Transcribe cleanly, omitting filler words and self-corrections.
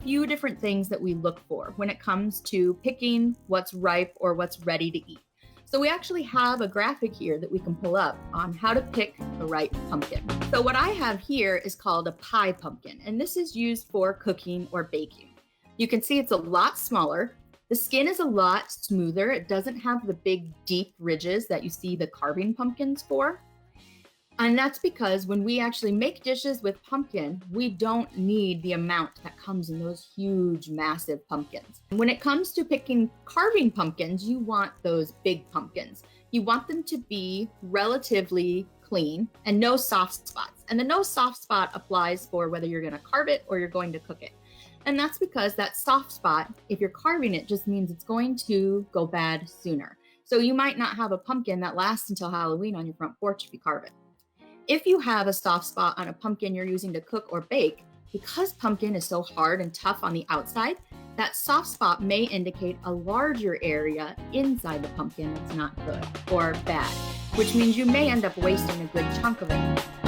few different things that we look for when it comes to picking what's ripe or what's ready to eat. So we actually have a graphic here that we can pull up on how to pick the right pumpkin. So what I have here is called a pie pumpkin, and this is used for cooking or baking. You can see it's a lot smaller. The skin is a lot smoother. It doesn't have the big deep ridges that you see the carving pumpkins for. And that's because when we actually make dishes with pumpkin, we don't need the amount that comes in those huge, massive pumpkins. When it comes to picking carving pumpkins, you want those big pumpkins. You want them to be relatively clean and no soft spots. And the no soft spot applies for whether you're going to carve it or you're going to cook it. And that's because that soft spot, if you're carving it, just means it's going to go bad sooner. So you might not have a pumpkin that lasts until Halloween on your front porch if you carve it. If you have a soft spot on a pumpkin you're using to cook or bake, because pumpkin is so hard and tough on the outside, that soft spot may indicate a larger area inside the pumpkin that's not good or bad, which means you may end up wasting a good chunk of it.